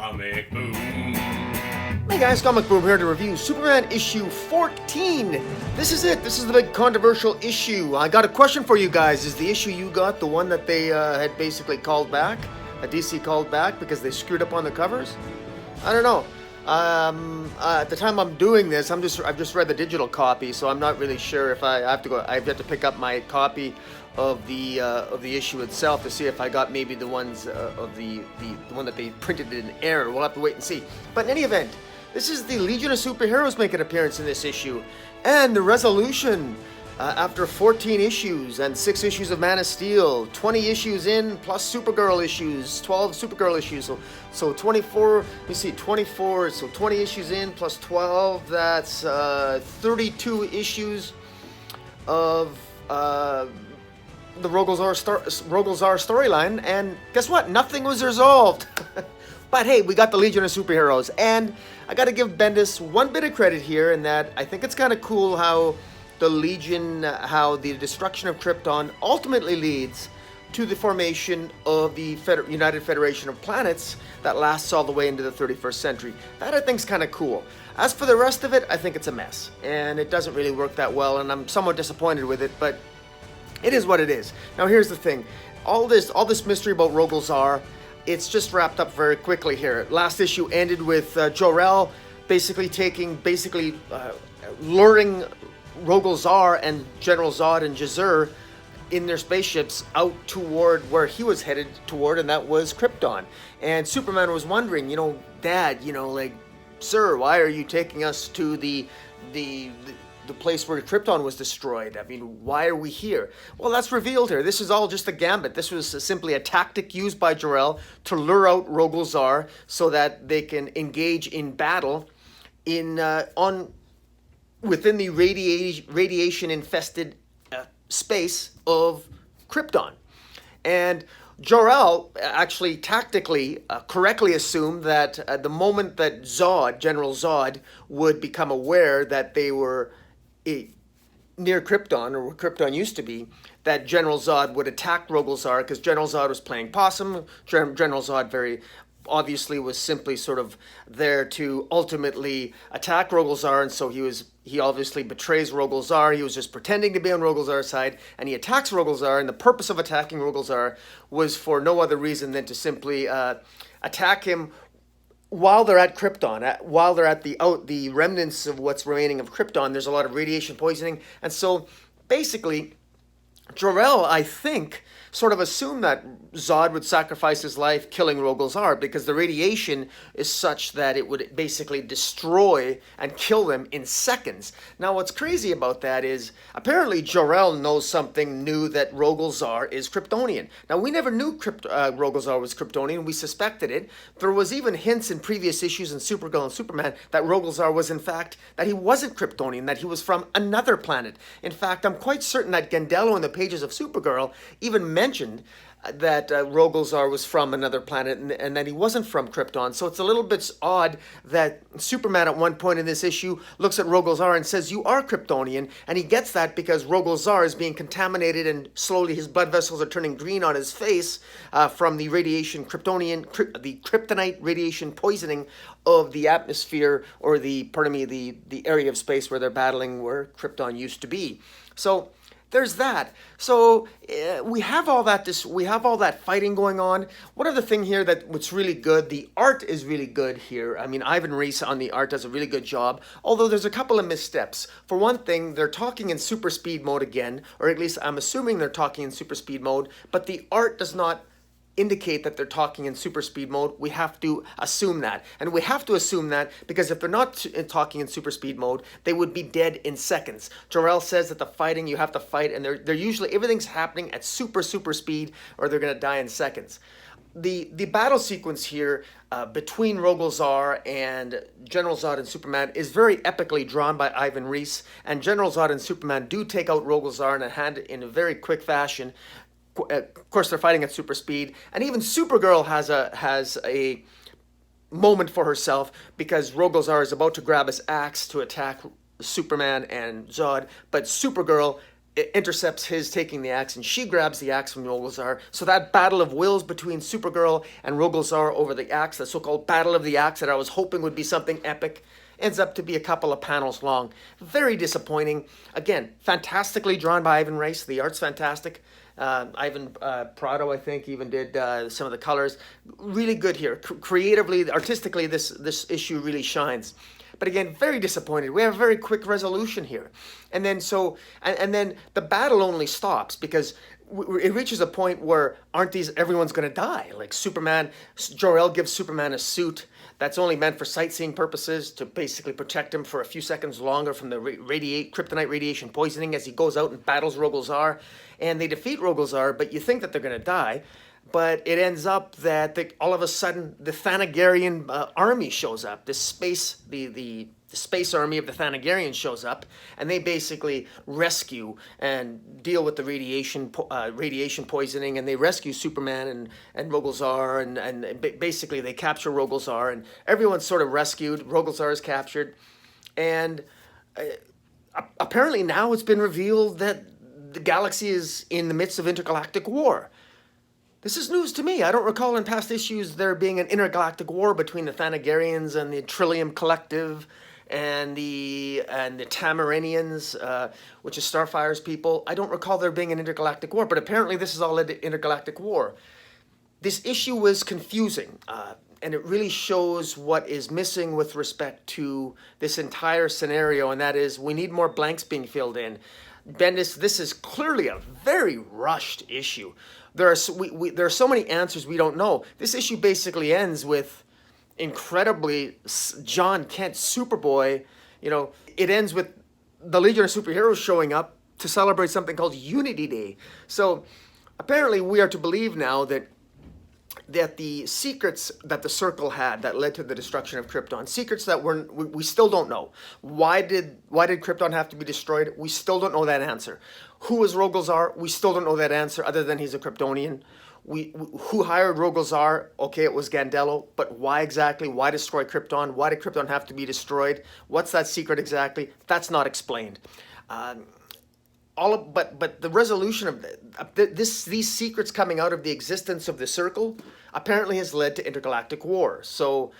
Comic Boom. Hey guys, Comic Boom here to review Superman issue 14. This is it. This is the big controversial issue. I got a question for you guys. Is the issue you got the one that they had basically called back? That DC called back because they screwed up on the covers? I don't know. At the time I'm doing this, I've just read the digital copy, so I'm not really sure if I have to go. I've got to pick up my copy of the issue itself to see if I got maybe the ones of the one that they printed in error. We'll have to wait and see. But in any event, this is the Legion of Superheroes make an appearance in this issue, and the resolution after 14 issues and 6 issues of Man of Steel, 20 issues in plus Supergirl issues, 12 Supergirl issues, so 24. Let me see, 24. So 20 issues in plus 12. That's 32 issues of the Rogol Zaar storyline, and guess what? Nothing was resolved. But hey, we got the Legion of Superheroes, and I gotta give Bendis one bit of credit here in that I think it's kind of cool how the Legion, how the destruction of Krypton ultimately leads to the formation of the United Federation of Planets that lasts all the way into the 31st century. That I think's kind of cool. As for the rest of it, I think it's a mess, and it doesn't really work that well, and I'm somewhat disappointed with it, but it is what it is. Now here's the thing. All this mystery about Rogol Zaar, it's just wrapped up very quickly here. Last issue ended with jor-el basically luring Rogol Zaar and General Zod and Jor-el in their spaceships out toward where he was headed toward, and that was Krypton. And Superman was wondering, Dad, sir, why are you taking us to the place where Krypton was destroyed? I mean, why are we here? Well, that's revealed here. This is all just a gambit. This was simply a tactic used by Jor-el to lure out Rogol Zaar so that they can engage in battle within the radiation-infested space of Krypton. And Jor-el actually tactically correctly assumed that the moment that General Zod, would become aware that they were near Krypton, or where Krypton used to be, that General Zod would attack Rogol Zaar because General Zod was playing possum. General Zod very obviously was simply sort of there to ultimately attack Rogol Zaar, and so he obviously betrays Rogol Zaar. He was just pretending to be on Rogol Zaar's side, and he attacks Rogol Zaar, and the purpose of attacking Rogol Zaar was for no other reason than to simply attack him while they're at Krypton, while they're at the remnants of what's remaining of Krypton. There's a lot of radiation poisoning, and so basically Jor-el, I think, sort of assumed that Zod would sacrifice his life killing Rogol Zaar because the radiation is such that it would basically destroy and kill them in seconds. Now, what's crazy about that is apparently Jor-el knows something new, that Rogol Zaar is Kryptonian. Now, we never knew Rogol Zaar was Kryptonian. We suspected it. There was even hints in previous issues in Supergirl and Superman that Rogol Zaar was, in fact, that he wasn't Kryptonian, that he was from another planet. In fact, I'm quite certain that Gandello in the pages of Supergirl even mentioned that Rogol Zaar was from another planet and that he wasn't from Krypton. So it's a little bit odd that Superman at one point in this issue looks at Rogol Zaar and says, "You are Kryptonian," and he gets that because Rogol Zaar is being contaminated and slowly his blood vessels are turning green on his face from the radiation, the kryptonite radiation poisoning of the atmosphere, or the area of space where they're battling, where Krypton used to be. So there's that. So we have all that. We have all that fighting going on. One other thing here what's really good, the art is really good here. I mean, Ivan Reis on the art does a really good job, although there's a couple of missteps. For one thing, they're talking in super speed mode again, or at least I'm assuming they're talking in super speed mode, but the art does not indicate that they're talking in super speed mode. We have to assume that. And we have to assume that because if they're not talking in super speed mode, they would be dead in seconds. Jor-el says that the fighting, you have to fight, and they're usually, everything's happening at super speed, or they're going to die in seconds. The battle sequence here between Rogol Zaar and General Zod and Superman is very epically drawn by Ivan Reis, and General Zod and Superman do take out Rogol Zaar in a very quick fashion. Of course, they're fighting at super speed, and even Supergirl has a moment for herself because Rogol Zaar is about to grab his axe to attack Superman and Zod, but Supergirl intercepts his taking the axe, and she grabs the axe from Rogol Zaar. So that battle of wills between Supergirl and Rogol Zaar over the axe, the so-called Battle of the Axe that I was hoping would be something epic, ends up to be a couple of panels long. Very disappointing. Again, fantastically drawn by Ivan Reis. The art's fantastic. Ivan Prado, I think, even did some of the colors. Really good here. Creatively, artistically, this issue really shines. But again, very disappointed. We have a very quick resolution here. And then and then the battle only stops because it reaches a point where everyone's going to die. Like Superman, Jor-El gives Superman a suit that's only meant for sightseeing purposes to basically protect him for a few seconds longer from the kryptonite radiation poisoning as he goes out and battles Rogol Zaar. And they defeat Rogol Zaar, but you think that they're going to die. But it ends up that all of a sudden the Thanagarian army shows up. This space, the space army of the Thanagarians shows up, and they basically rescue and deal with the radiation poisoning, and they rescue Superman and Rogol Zaar, and basically they capture Rogol Zaar, and everyone's sort of rescued. Rogol Zaar is captured, and apparently now it's been revealed that the galaxy is in the midst of intergalactic war. This is news to me. I don't recall in past issues there being an intergalactic war between the Thanagarians and the Trillium Collective and the Tamarinians, which is Starfire's people. I don't recall there being an intergalactic war, but apparently this is all led to intergalactic war. This issue was confusing, and it really shows what is missing with respect to this entire scenario, and that is we need more blanks being filled in. Bendis, this is clearly a very rushed issue. There are so many answers we don't know. This issue basically ends with incredibly John Kent, Superboy. You know, it ends with the Legion of Superheroes showing up to celebrate something called Unity Day. So apparently we are to believe now that the secrets that the Circle had that led to the destruction of Krypton, secrets that we still don't know. Why did Krypton have to be destroyed? We still don't know that answer. Who is Rogol Zaar? We still don't know that answer other than he's a Kryptonian. Who hired Rogol Zaar? Okay, it was Gandello, but why exactly? Why destroy Krypton? Why did Krypton have to be destroyed? What's that secret exactly? That's not explained. But the resolution of these secrets coming out of the existence of the Circle apparently has led to intergalactic war. So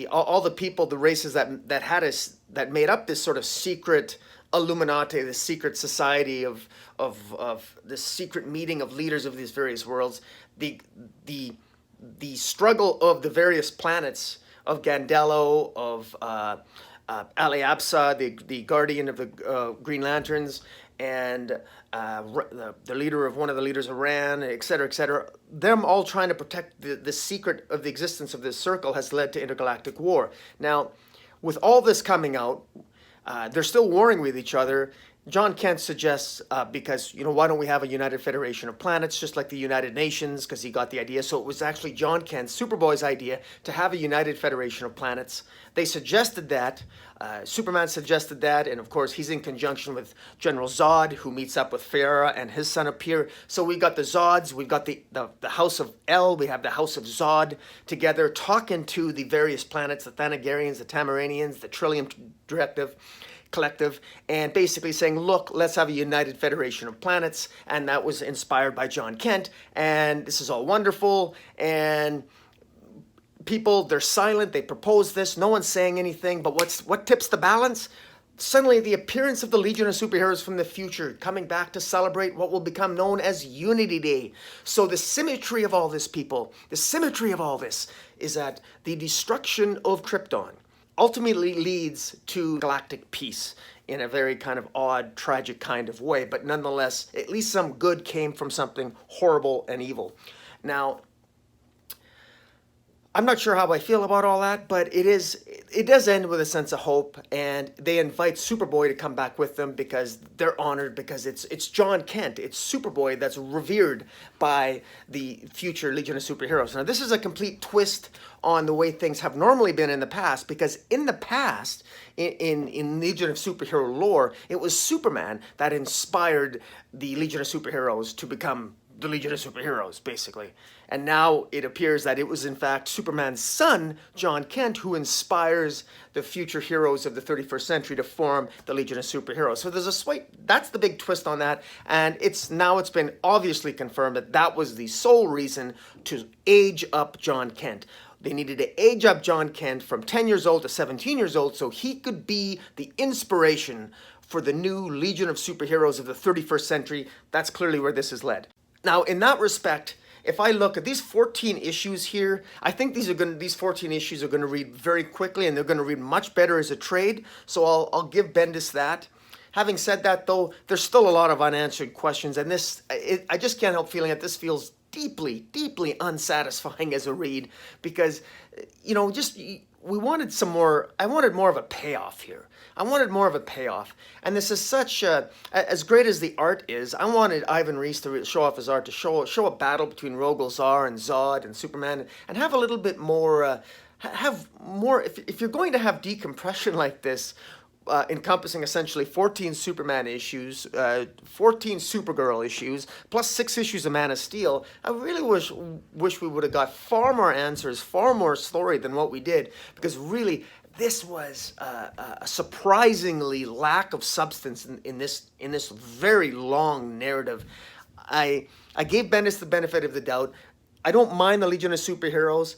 all the people, the races that made up this sort of secret Illuminati, this secret society of this secret meeting of leaders of these various worlds, the struggle of the various planets of Gandello, of Ali Absa, the guardian of the Green Lanterns, and the leader of one of the leaders of Ran, et cetera, them all trying to protect the secret of the existence of this Circle has led to intergalactic war. Now, with all this coming out, they're still warring with each other. John Kent suggests, because, why don't we have a United Federation of Planets, just like the United Nations, because he got the idea. So it was actually John Kent, Superboy's idea, to have a United Federation of Planets. They suggested that. Superman suggested that, and of course he's in conjunction with General Zod, who meets up with Farah and his son Appear. So we got the Zods, we've got the House of El, we have the House of Zod together talking to the various planets, the Thanagarians, the Tamarinians, the Trillium Collective, and basically saying, look, let's have a United Federation of Planets. And that was inspired by John Kent, and this is all wonderful, and people, they're silent, they propose this, no one's saying anything, but what tips the balance? Suddenly the appearance of the Legion of Superheroes from the future coming back to celebrate what will become known as Unity Day. So the symmetry of all this, people, the symmetry of all this is that the destruction of Krypton ultimately leads to galactic peace in a very kind of odd, tragic kind of way, but nonetheless, at least some good came from something horrible and evil. Now, I'm not sure how I feel about all that, but it does end with a sense of hope, and they invite Superboy to come back with them because they're honored, because it's John Kent, it's Superboy that's revered by the future Legion of Superheroes. Now, this is a complete twist on the way things have normally been in the past, because in the past, in Legion of Superhero lore, it was Superman that inspired the Legion of Superheroes to become the Legion of Superheroes, basically. And now it appears that it was in fact Superman's son, John Kent, who inspires the future heroes of the 31st century to form the Legion of Superheroes. So there's a that's the big twist on that. And it's been obviously confirmed that that was the sole reason to age up John Kent. They needed to age up John Kent from 10 years old to 17 years old so he could be the inspiration for the new Legion of Superheroes of the 31st century. That's clearly where this has led. Now, in that respect, if I look at these 14 issues here, I think these 14 issues are going to read very quickly, and they're going to read much better as a trade. So I'll give Bendis that. Having said that, though, there's still a lot of unanswered questions, and I just can't help feeling that this feels deeply, deeply unsatisfying as a read, because, you know, we wanted some more. I wanted more of a payoff here. I wanted more of a payoff. And this is such as great as the art is, I wanted Ivan Reis to show off his art, to show a battle between Rogol Zaar and Zod and Superman, and have a little bit more, if you're going to have decompression like this, encompassing essentially 14 Superman issues, 14 Supergirl issues, plus 6 issues of Man of Steel. I really wish we would have got far more answers, far more story than what we did, because really this was a surprisingly lack of substance in this very long narrative. I gave Bendis the benefit of the doubt. I don't mind the Legion of Superheroes,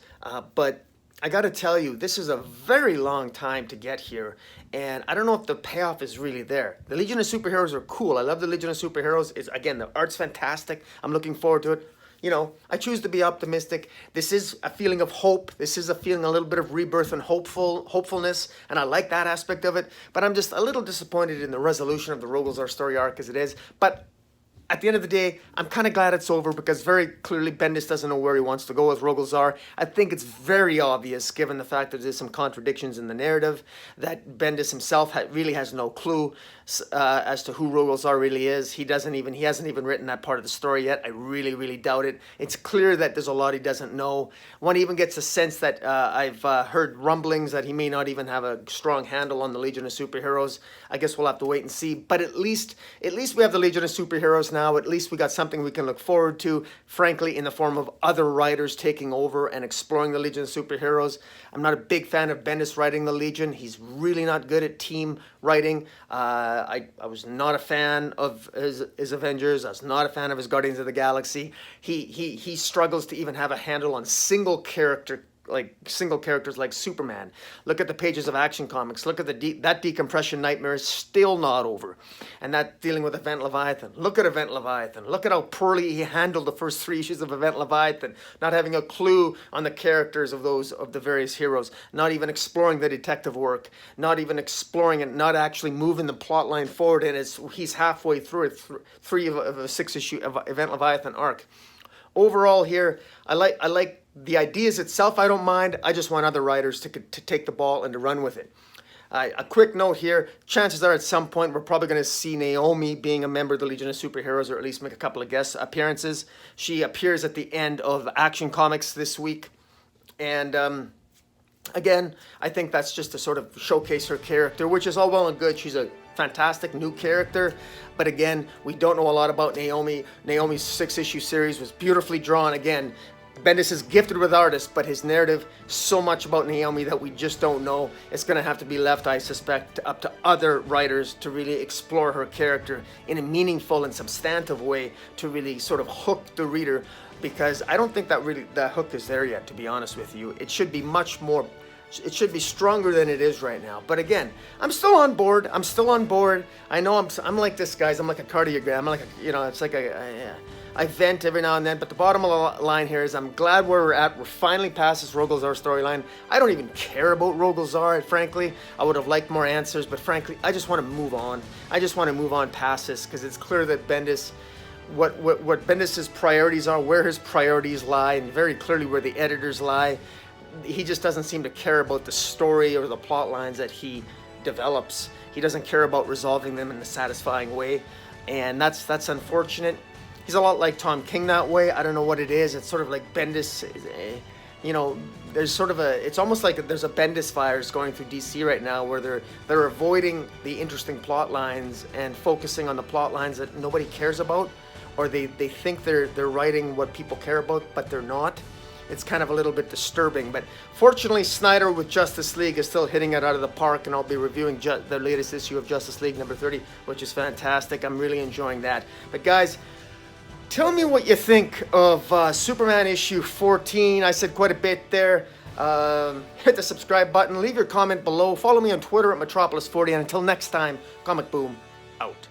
but I got to tell you, this is a very long time to get here, and I don't know if the payoff is really there. The Legion of Superheroes are cool. I love the Legion of Superheroes. Again, the art's fantastic. I'm looking forward to it. You know, I choose to be optimistic. This is a feeling of hope. This is a feeling, a little bit of rebirth and hopefulness, and I like that aspect of it. But I'm just a little disappointed in the resolution of the Rogol Zaar story arc as it is. But at the end of the day, I'm kind of glad it's over, because very clearly Bendis doesn't know where he wants to go with Rogol Zaar. I think it's very obvious, given the fact that there's some contradictions in the narrative, that Bendis himself really has no clue as to who Rogol Zaar really is. He hasn't even written that part of the story yet. I really, really doubt it. It's clear that there's a lot he doesn't know. One even gets a sense that I've heard rumblings that he may not even have a strong handle on the Legion of Superheroes. I guess we'll have to wait and see. But at least we have the Legion of Superheroes now. At least we got something we can look forward to, frankly, in the form of other writers taking over and exploring the Legion of Superheroes. I'm not a big fan of Bendis writing the Legion. He's really not good at team writing. I was not a fan of his Avengers. I was not a fan of his Guardians of the Galaxy. He struggles to even have a handle on single characters like Superman. Look at the pages of Action Comics. Look at that decompression nightmare is still not over. And that dealing with Event Leviathan. Look at Event Leviathan. Look at how poorly he handled the first 3 issues of Event Leviathan, not having a clue on the characters of the various heroes, not even exploring the detective work, not even exploring it, not actually moving the plot line forward, and he's halfway through it, 3 of a 6-issue Event Leviathan arc. Overall here, I like the ideas itself. I don't mind. I just want other writers to take the ball and to run with it. A quick note here. Chances are at some point we're probably going to see Naomi being a member of the Legion of Superheroes, or at least make a couple of guest appearances. She appears at the end of Action Comics this week. And again, I think that's just to sort of showcase her character, which is all well and good. She's a fantastic new character, but again, we don't know a lot about Naomi. Naomi's 6-issue series was beautifully drawn. Again, Bendis is gifted with artists, but his narrative, so much about Naomi that we just don't know. It's going to have to be left, I suspect, up to other writers to really explore her character in a meaningful and substantive way to really sort of hook the reader, because I don't think that hook is there yet, to be honest with you. It should be much more. It should be stronger than it is right now. But again, I'm still on board. I know I'm like this, guys. I'm like a cardiogram. I'm like it's like I vent every now and then. But the bottom line here is I'm glad where we're at. We're finally past this Rogol Zaar storyline. I don't even care about Rogol Zaar, frankly. I would have liked more answers, but frankly, I just want to move on. I just want to move on past this, because it's clear that Bendis, what Bendis's priorities are, where his priorities lie, and very clearly where the editors lie. He just doesn't seem to care about the story or the plot lines that he develops. He doesn't care about resolving them in a satisfying way, and that's unfortunate. He's a lot like Tom King that way. I don't know what it is. It's sort of like Bendis, there's sort of it's almost like there's a Bendis virus going through DC right now, where they're avoiding the interesting plot lines and focusing on the plot lines that nobody cares about, or they think they're writing what people care about, but they're not. It's kind of a little bit disturbing. But fortunately, Snyder with Justice League is still hitting it out of the park, and I'll be reviewing the latest issue of Justice League number 30, which is fantastic. I'm really enjoying that. But guys, tell me what you think of Superman issue 14. I said quite a bit there. Hit the subscribe button. Leave your comment below. Follow me on Twitter at Metropolis40. And until next time, Comic Boom out.